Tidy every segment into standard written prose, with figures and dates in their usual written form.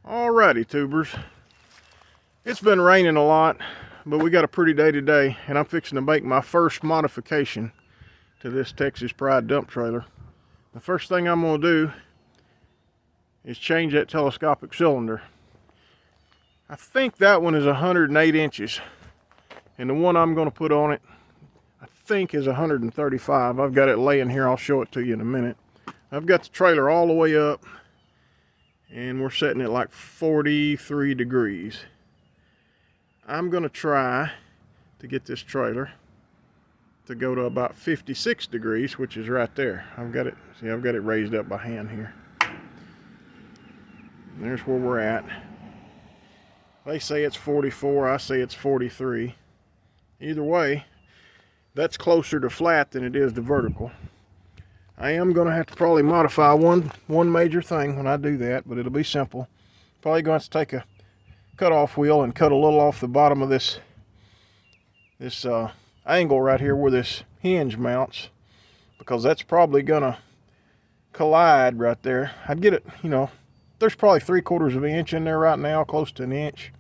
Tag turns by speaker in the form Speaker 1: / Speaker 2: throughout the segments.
Speaker 1: Alrighty, tubers. It's been raining a lot, but we got a pretty day today, and I'm fixing to make my first modification to this Texas Pride dump trailer. The first thing I'm going to do is change that telescopic cylinder. I think that one is 108 inches, and the one I'm going to put on it, I think, is 135. I've got it laying here. I'll show it to you in a minute. I've got the trailer all the way up, and we're setting it like 43 degrees. I'm going to try to get this trailer to go to about 56 degrees, which is right there. I've got it raised up by hand here. And there's where we're at. They say it's 44, I say it's 43. Either way, that's closer to flat than it is to vertical. I am going to have to probably modify one major thing when I do that, but it'll be simple. Probably going to have to take a cut-off wheel and cut a little off the bottom of this angle right here where this hinge mounts, because that's probably going to collide right there. I'd get it, there's probably 3/4 of an inch in there right now, close to an inch.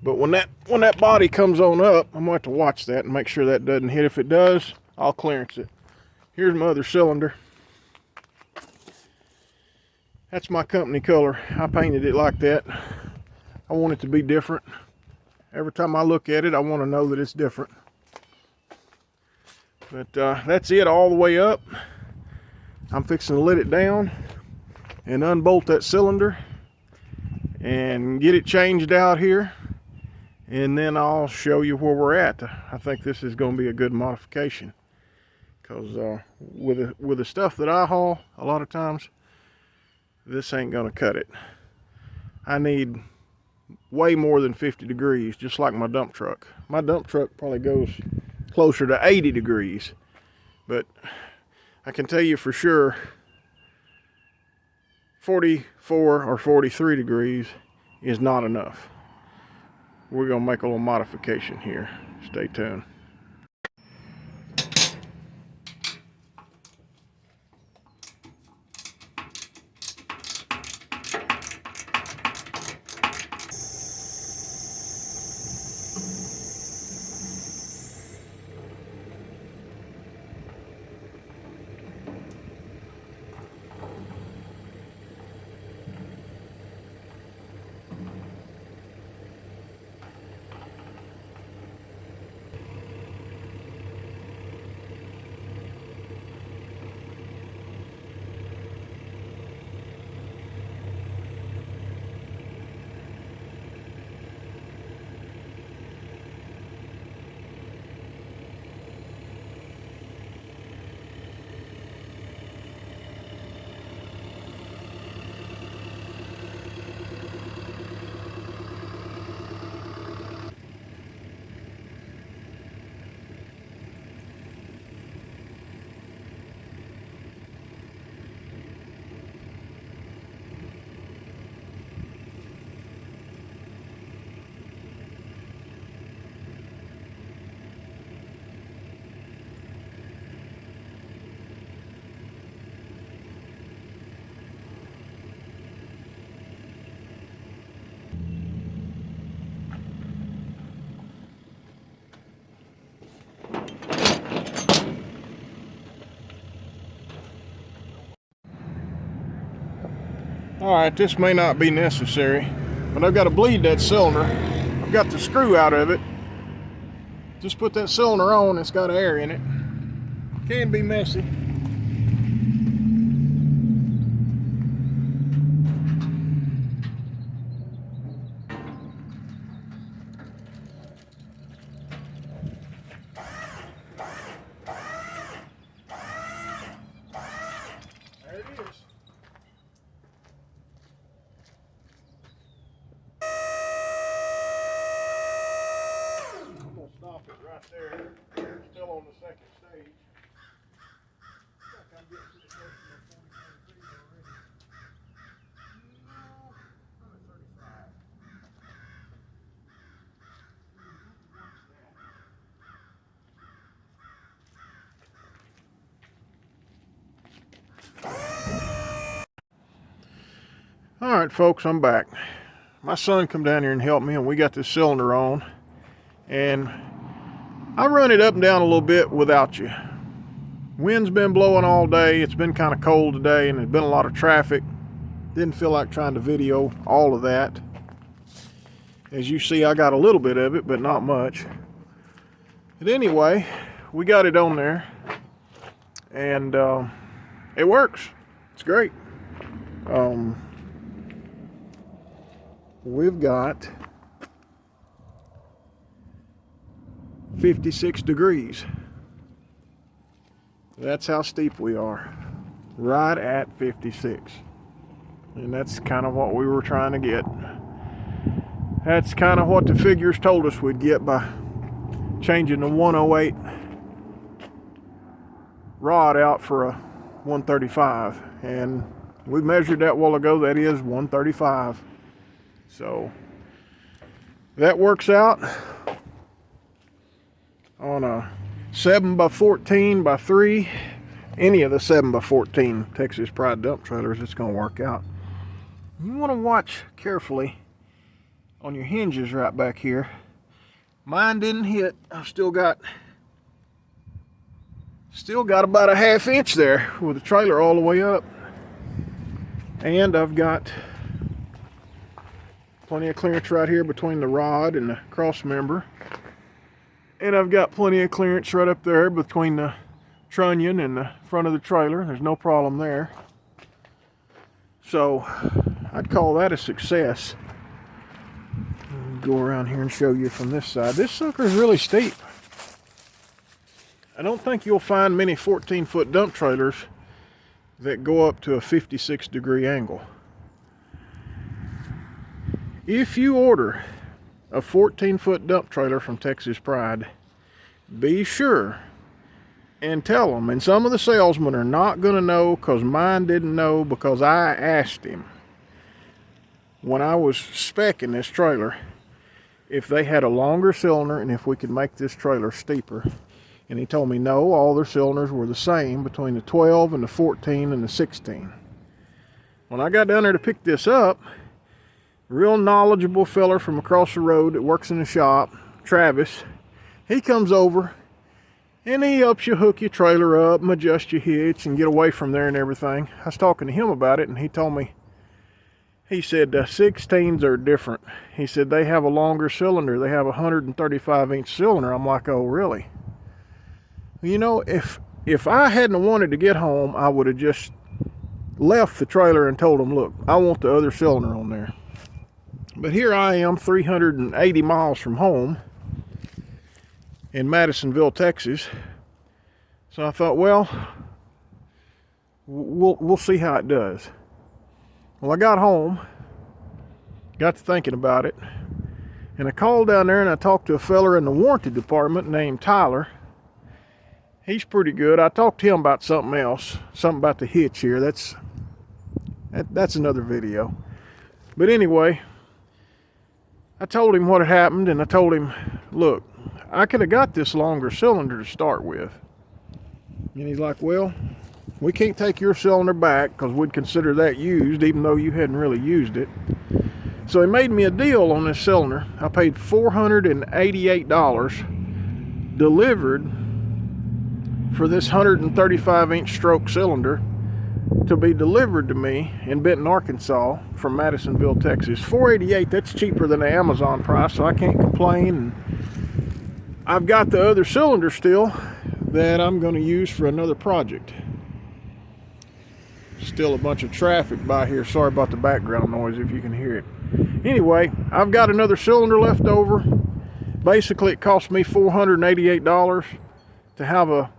Speaker 1: But when that body comes on up, I'm going to have to watch that and make sure that doesn't hit. If it does, I'll clearance it. Here's my other cylinder. That's my company color. I painted it like that. I want it to be different. Every time I look at it, I want to know that it's different. But that's it all the way up. I'm fixing to let it down and unbolt that cylinder and get it changed out here. And then I'll show you where we're at. I think this is going to be a good modification. Because with the stuff that I haul, a lot of times, this ain't going to cut it. I need way more than 50 degrees, just like my dump truck. My dump truck probably goes closer to 80 degrees. But I can tell you for sure, 44 or 43 degrees is not enough. We're going to make a little modification here. Stay tuned. Alright, this may not be necessary, but I've got to bleed that cylinder. I've got the screw out of it. Just put that cylinder on, it's got air in it. Can be messy. There it is. Stop it right there. Still on the second stage. All right, folks, I'm back. My son come down here and helped me, and we got this cylinder on. And I run it up and down a little bit without you. Wind's been blowing all day. It's been kind of cold today, and there's been a lot of traffic. Didn't feel like trying to video all of that. As you see, I got a little bit of it, but not much. But anyway, we got it on there, and it works. It's great. We've got 56 degrees. That's how steep we are, right at 56. And that's kind of what we were trying to get. That's kind of what the figures told us we'd get by changing the 108 rod out for a 135. And we measured that a while ago. That is 135. So that works out on a 7x14x3. Any of the 7x14 Texas Pride dump trailers, it's going to work out. You want to watch carefully on your hinges right back here. Mine didn't hit. I've still got about a ½ inch there with the trailer all the way up. And I've got plenty of clearance right here between the rod and the cross member. And I've got plenty of clearance right up there between the trunnion and the front of the trailer. There's no problem there. So I'd call that a success. Go around here and show you from this side. This sucker is really steep. I don't think you'll find many 14-foot dump trailers that go up to a 56-degree angle. If you order a 14-foot dump trailer from Texas Pride, be sure and tell them, and some of the salesmen are not going to know, because mine didn't know, because I asked him when I was speccing this trailer if they had a longer cylinder and if we could make this trailer steeper. And he told me no, all their cylinders were the same between the 12 and the 14 and the 16. When I got down there to pick this up, real knowledgeable feller from across the road that works in the shop, Travis, he comes over and he helps you hook your trailer up and adjust your hitch and get away from there and everything. I was talking to him about it, and he told me, he said the 16s are different. He said they have a longer cylinder. They have a 135-inch cylinder. I'm like, oh, really? You know, if I hadn't wanted to get home, I would have just left the trailer and told them, look, I want the other cylinder on there. But here I am, 380 miles from home in Madisonville, Texas. So I thought, well, we'll see how it does. Well, I got home, got to thinking about it, and I called down there and I talked to a feller in the warranty department named Tyler. He's pretty good. I talked to him about something else, something about the hitch here. That's another video. But anyway, I told him what had happened, and I told him, look, I could have got this longer cylinder to start with. And he's like, well, we can't take your cylinder back because we'd consider that used, even though you hadn't really used it. So he made me a deal on this cylinder. I paid $488 delivered for this 135-inch stroke cylinder to be delivered to me in Benton, Arkansas from Madisonville, Texas. $488, that's cheaper than the Amazon price, so I can't complain. And I've got the other cylinder still that I'm going to use for another project. Still a bunch of traffic by here. Sorry about the background noise if you can hear it. Anyway, I've got another cylinder left over. Basically, it cost me $488 to have a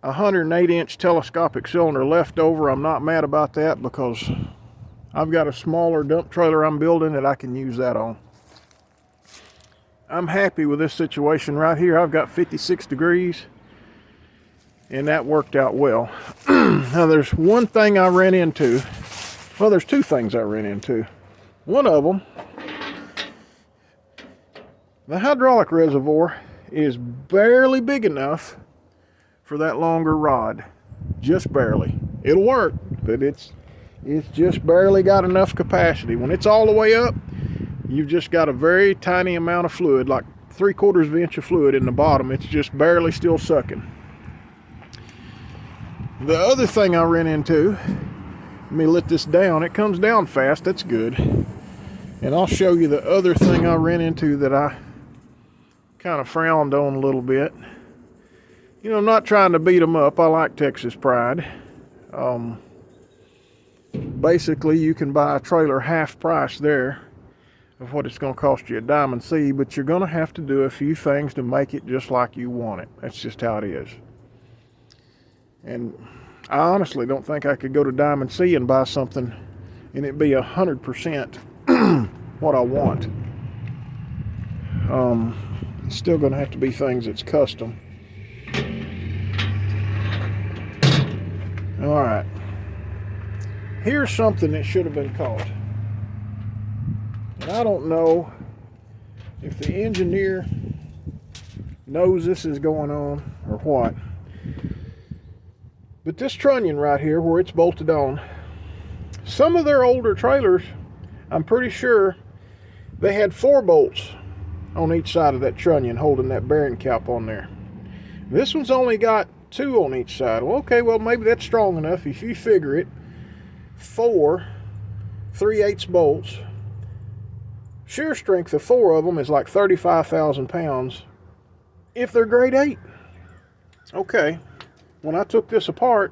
Speaker 1: 108-inch telescopic cylinder left over. I'm not mad about that because I've got a smaller dump trailer I'm building that I can use that on. I'm happy with this situation right here. I've got 56 degrees. And that worked out well. Now there's one thing I ran into. Well, there's two things I ran into. One of them, the hydraulic reservoir is barely big enough for that longer rod. Just barely. It'll work, but it's It's just barely got enough capacity. When it's all the way up, you've just got a very tiny amount of fluid, like 3/4 of an inch of fluid in the bottom. It's just barely still sucking. The other thing I ran into, let me let this down. It comes down fast, that's good. And I'll show you the other thing I ran into that I kind of frowned on a little bit. You know, I'm not trying to beat them up. I like Texas Pride. Basically, you can buy a trailer half price there of what it's going to cost you at Diamond C, but you're going to have to do a few things to make it just like you want it. That's just how it is. And I honestly don't think I could go to Diamond C and buy something and it be 100% what I want. It's still going to have to be things that's custom. All right. Here's something that should have been caught. And I don't know if the engineer knows this is going on or what. But this trunnion right here, where it's bolted on, some of their older trailers, I'm pretty sure they had 4 bolts on each side of that trunnion holding that bearing cap on there. This one's only got 2 on each side. Well, okay, well, maybe that's strong enough. If you figure it, 4 3/8 bolts, shear strength of 4 of them is like 35,000 pounds if they're grade 8. Okay, when I took this apart,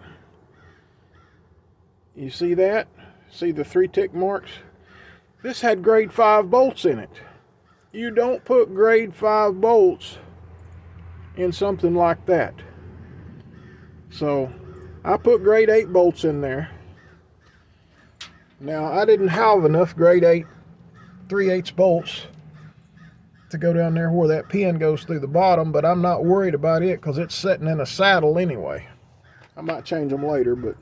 Speaker 1: you see that? See the 3 tick marks? This had grade 5 bolts in it. You don't put grade 5 bolts in something like that. So I put grade 8 bolts in there. Now, I didn't have enough grade 8 3/8 bolts to go down there where that pin goes through the bottom, but I'm not worried about it because it's sitting in a saddle anyway. I might change them later, but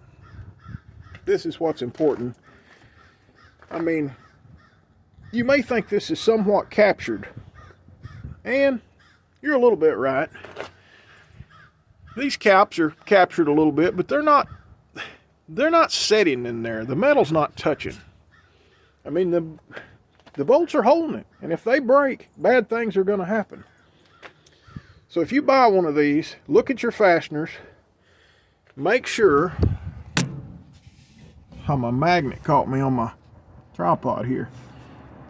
Speaker 1: this is what's important. I mean, you may think this is somewhat captured, and you're a little bit right. These caps are captured a little bit, but they're not setting in there. The metal's not touching. I mean, the bolts are holding it, and if they break, bad things are going to happen. So if you buy one of these, look at your fasteners. Make sure, my magnet caught me on my tripod here.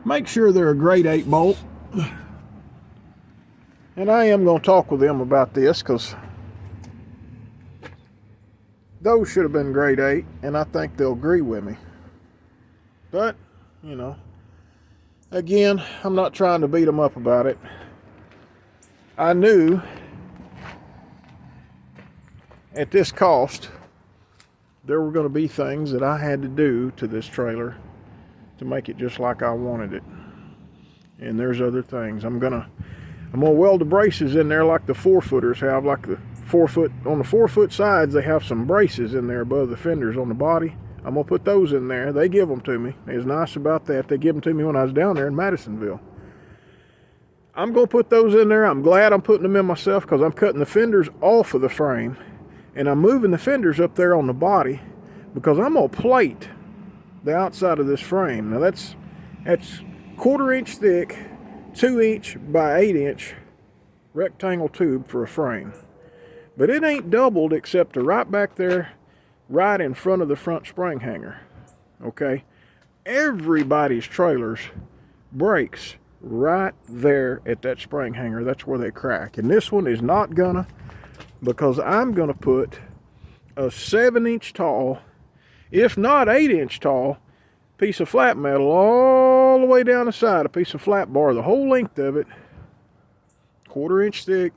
Speaker 1: Make sure they're a grade 8 bolt. And I am going to talk with them about this because those should have been grade 8, and I think they'll agree with me. But, you know, again, I'm not trying to beat them up about it. I knew at this cost there were going to be things that I had to do to this trailer to make it just like I wanted it. And there's other things. I'm gonna weld the braces in there like the 4-footers have, like the 4-foot, on the 4-foot sides they have some braces in there above the fenders on the body. I'm gonna put those in there. They give them to me. It's nice about that. They give them to me when I was down there in Madisonville. I'm gonna put those in there. I'm glad I'm putting them in myself because I'm cutting the fenders off of the frame and I'm moving the fenders up there on the body because I'm gonna plate the outside of this frame. Now that's 1/4 inch thick, 2 inch by 8 inch rectangle tube for a frame. But it ain't doubled except to right back there, right in front of the front spring hanger. Okay? Everybody's trailers breaks right there at that spring hanger. That's where they crack. And this one is not gonna, because I'm gonna put a 7-inch tall, if not 8-inch tall, piece of flat metal all the way down the side, a piece of flat bar, the whole length of it, 1/4 inch thick,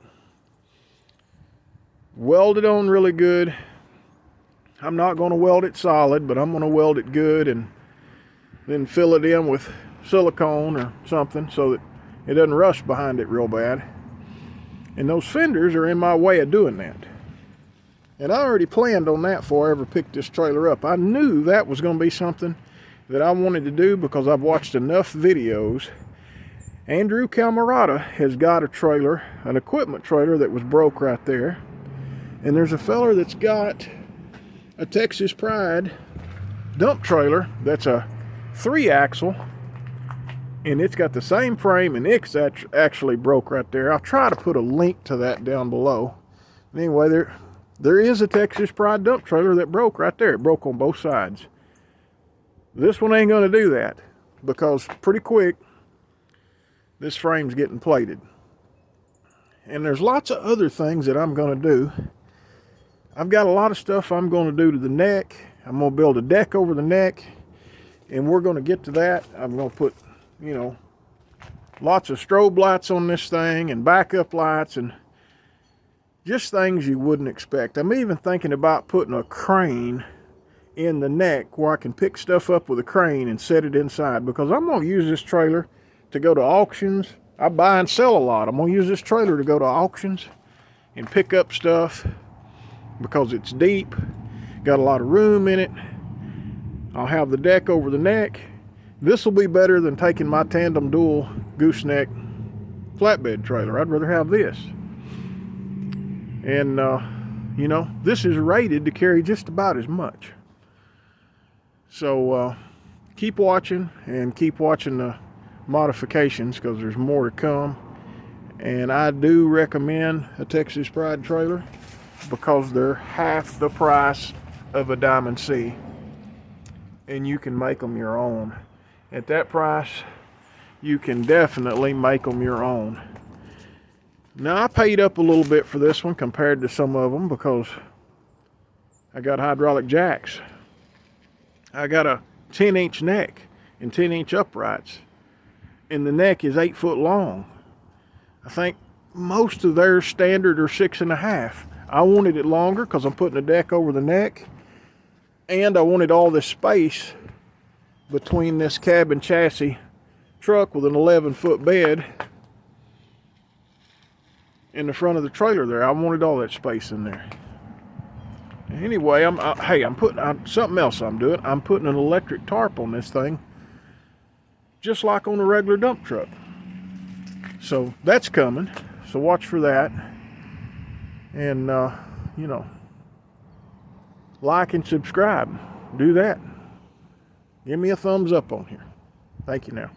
Speaker 1: welded on really good. I'm not going to weld it solid, but I'm going to weld it good and then fill it in with silicone or something so that it doesn't rust behind it real bad. And those fenders are in my way of doing that. And I already planned on that before I ever picked this trailer up. I knew that was going to be something that I wanted to do because I've watched enough videos. Andrew Camarata has got a trailer, an equipment trailer that was broke right there. And there's a feller that's got a Texas Pride dump trailer that's a 3-axle, and it's got the same frame, and it's actually broke right there. I'll try to put a link to that down below. Anyway, there is a Texas Pride dump trailer that broke right there. It broke on both sides. This one ain't going to do that, because pretty quick this frame's getting plated. And there's lots of other things that I'm going to do. I've got a lot of stuff I'm going to do to the neck. I'm going to build a deck over the neck, and we're going to get to that. I'm going to put, you know, lots of strobe lights on this thing, and backup lights, and just things you wouldn't expect. I'm even thinking about putting a crane in the neck where I can pick stuff up with a crane and set it inside, because I'm going to use this trailer to go to auctions. I buy and sell a lot. I'm going to use this trailer to go to auctions and pick up stuff, because it's deep, got a lot of room in it. I'll have the deck over the neck. This will be better than taking my tandem dual gooseneck flatbed trailer. I'd rather have this. And you know, this is rated to carry just about as much. So keep watching, and keep watching the modifications, because there's more to come. And I do recommend a Texas Pride trailer, because they're half the price of a Diamond C, and you can make them your own. At that price, you can definitely make them your own. Now, I paid up a little bit for this one compared to some of them, because I got hydraulic jacks. I got a 10-inch neck and 10-inch uprights, and the neck is 8 foot long. I think most of their standard are 6.5. I wanted it longer because I'm putting a deck over the neck, and I wanted all this space between this cabin chassis truck with an 11-foot bed in the front of the trailer there. I wanted all that space in there. Anyway, I'm putting something else I'm doing. I'm putting an electric tarp on this thing, just like on a regular dump truck. So that's coming. So watch for that. And, you know, like and subscribe. Do that. Give me a thumbs up on here. Thank you now.